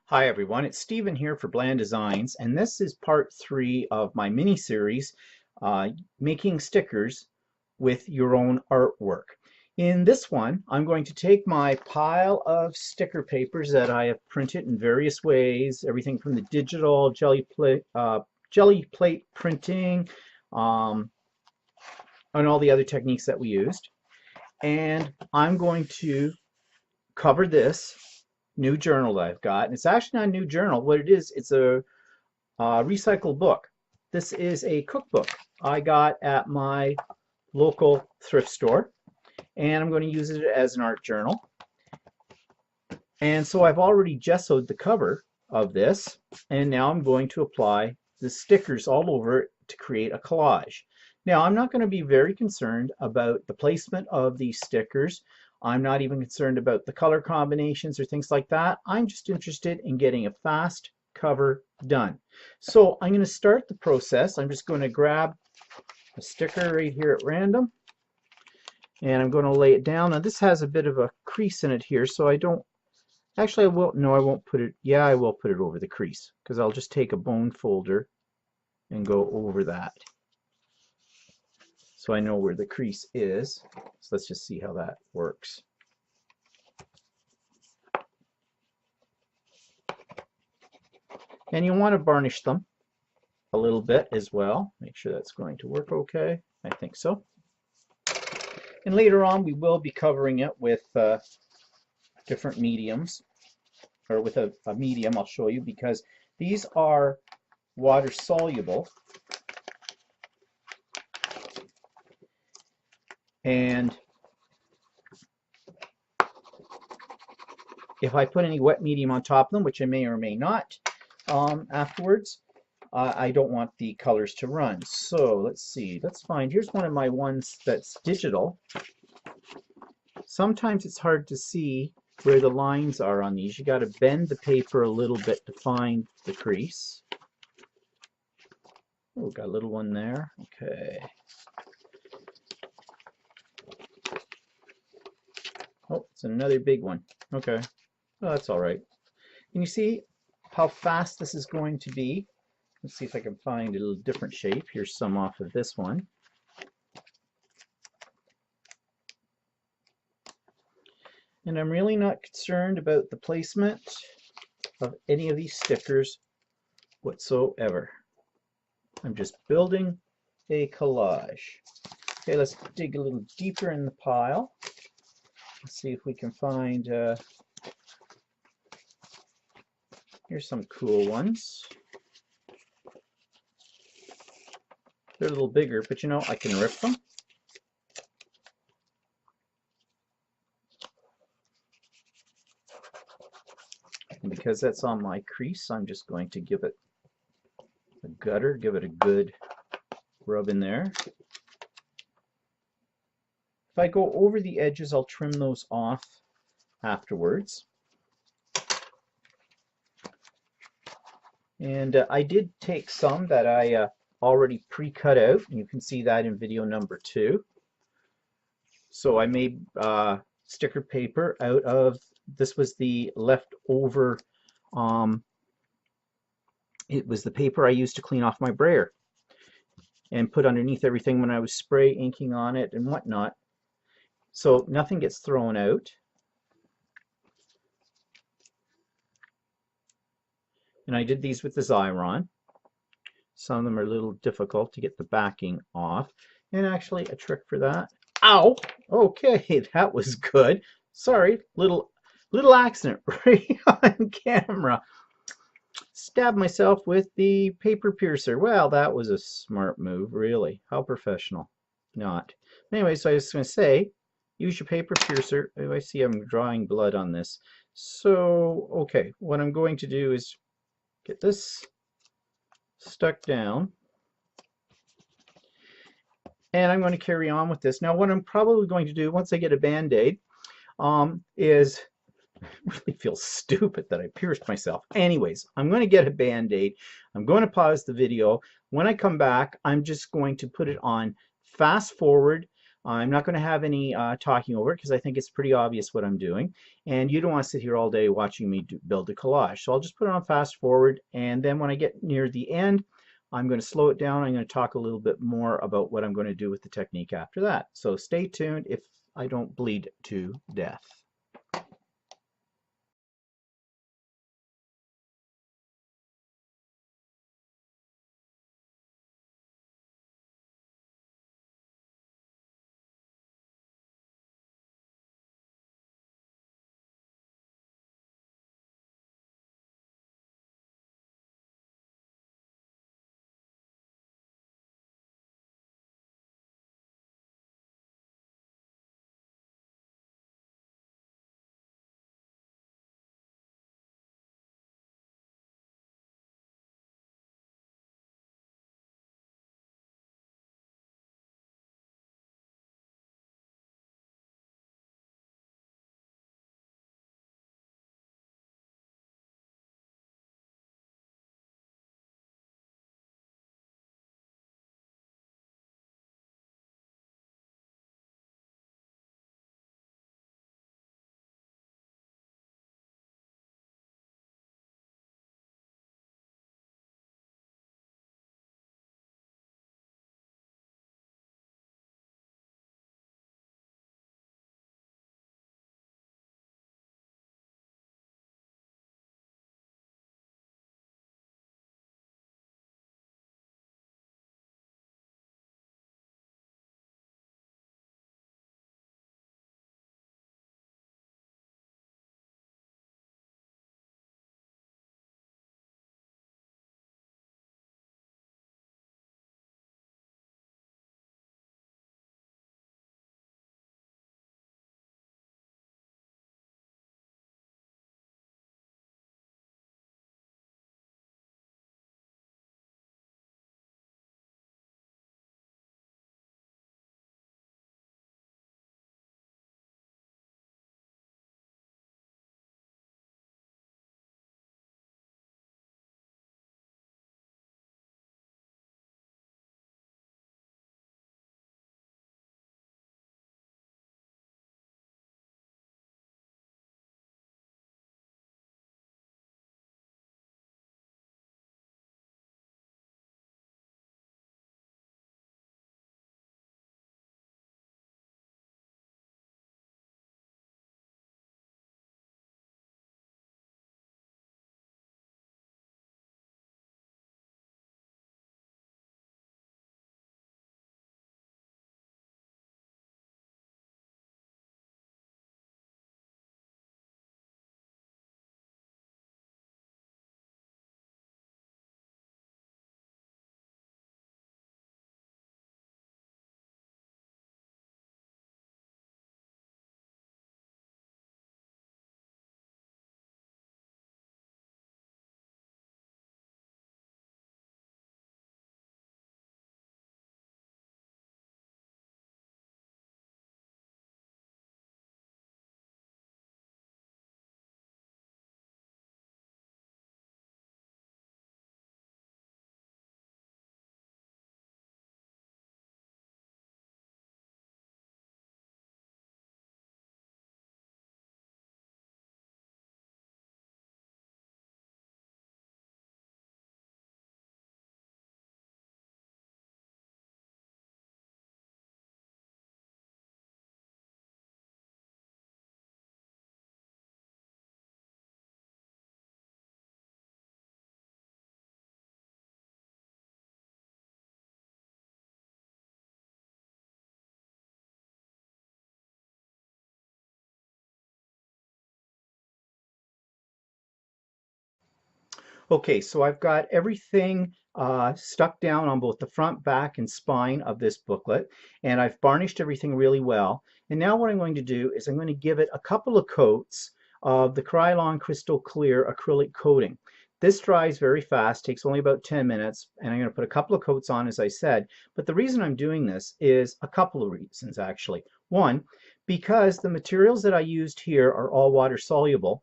Hi everyone, it's Stephen here for Bland Designs, and this is part 3 of my mini-series, making stickers with your own artwork. In this one, I'm going to take my pile of sticker papers that I have printed in various ways, everything from the digital jelly plate printing, um, and all the other techniques that we used, and I'm going to cover this new journal that I've got. And it's actually not a new journal. What it is, it's a recycled book. This is a cookbook I got at my local thrift store, and I'm going to use it as an art journal. And so I've already gessoed the cover of this, and now I'm going to apply the stickers all over it to create a collage. Now, I'm not going to be very concerned about the placement of these stickers. I'm not even concerned about the color combinations or things like that. I'm just interested in getting a fast cover done. So I'm going to start the process. I'm just going to grab a sticker right here at random, and I'm going to lay it down. Now this has a bit of a crease in it here, so I don't, actually I will, no I won't put it, yeah I will put it over the crease, because I'll just take a bone folder and go over that, so I know where the crease is. So let's just see how that works. And you want to varnish them a little bit as well. Make sure that's going to work okay. I think so. And later on we will be covering it with different mediums, or with a medium I'll show you, because these are water soluble. And if I put any wet medium on top of them, which I may or may not afterwards, I don't want the colors to run. So let's see, let's find, here's one of my ones that's digital. Sometimes it's hard to see where the lines are on these. You got to bend the paper a little bit to find the crease. Oh, got a little one there. Okay. Oh, it's another big one. Okay. Oh, that's all right. Can you see how fast this is going to be? Let's see if I can find a little different shape. Here's some off of this one. And I'm really not concerned about the placement of any of these stickers whatsoever. I'm just building a collage. Okay, let's dig a little deeper in the pile. Let's see if we can find, here's some cool ones. They're a little bigger, but you know, I can rip them. And because that's on my crease, I'm just going to give it a gutter, give it a good rub in there. If I go over the edges, I'll trim those off afterwards. And I did take some that I already pre-cut out, and you can see that in video number 2. So I made sticker paper out of, this was the leftover, it was the paper I used to clean off my brayer and put underneath everything when I was spray inking on it and whatnot. So nothing gets thrown out. And I did these with the Xyron. Some of them are a little difficult to get the backing off. And actually a trick for that. Ow! Okay, that was good. Sorry, little accident right on camera. Stabbed myself with the paper piercer. Well, that was a smart move, really. How professional. Not. Anyway, so I was going to say, use your paper piercer. Oh, I see I'm drawing blood on this. So, okay, what I'm going to do is get this stuck down. And I'm going to carry on with this. Now, what I'm probably going to do once I get a Band-Aid is, I really feel stupid that I pierced myself. Anyways, I'm going to get a Band-Aid. I'm going to pause the video. When I come back, I'm just going to put it on fast forward I'm not going to have any talking over it because I think it's pretty obvious what I'm doing. And you don't want to sit here all day watching me build a collage. So I'll just put it on fast forward. And then when I get near the end, I'm going to slow it down. I'm going to talk a little bit more about what I'm going to do with the technique after that. So stay tuned if I don't bleed to death. Okay, so I've got everything stuck down on both the front, back, and spine of this booklet, and I've varnished everything really well. And now what I'm going to do is I'm going to give it a couple of coats of the Krylon Crystal Clear acrylic coating. This dries very fast, takes only about 10 minutes, and I'm going to put a couple of coats on, as I said. But the reason I'm doing this is a couple of reasons, actually. One, because the materials that I used here are all water soluble.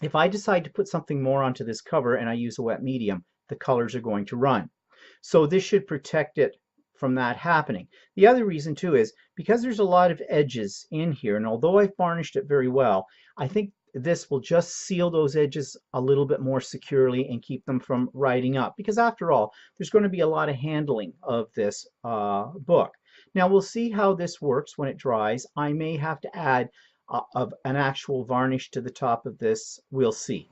If I decide to put something more onto this cover and I use a wet medium, the colors are going to run. So this should protect it from that happening. The other reason too is because there's a lot of edges in here, and although I've varnished it very well, I think this will just seal those edges a little bit more securely and keep them from riding up, because after all, there's going to be a lot of handling of this book. Now we'll see how this works when it dries. I may have to add an actual varnish to the top of this. We'll see.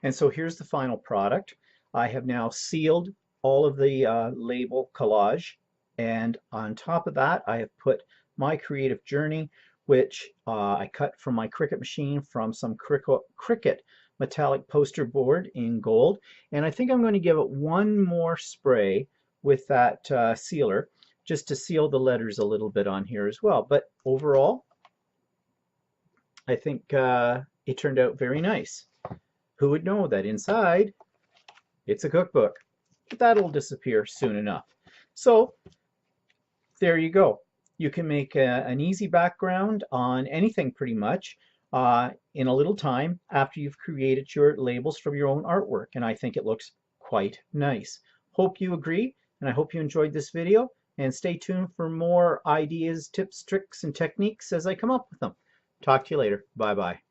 And so here's the final product. I have now sealed all of the label collage, and on top of that I have put my creative journey, which I cut from my Cricut machine from some Cricut metallic poster board in gold. And I think I'm going to give it one more spray with that sealer just to seal the letters a little bit on here as well. But overall, I think it turned out very nice. Who would know that inside it's a cookbook? But that'll disappear soon enough. So there you go. You can make an easy background on anything pretty much in a little time after you've created your labels from your own artwork, and I think it looks quite nice. Hope you agree, and I hope you enjoyed this video, and stay tuned for more ideas, tips, tricks, and techniques as I come up with them. Talk to you later. Bye-bye.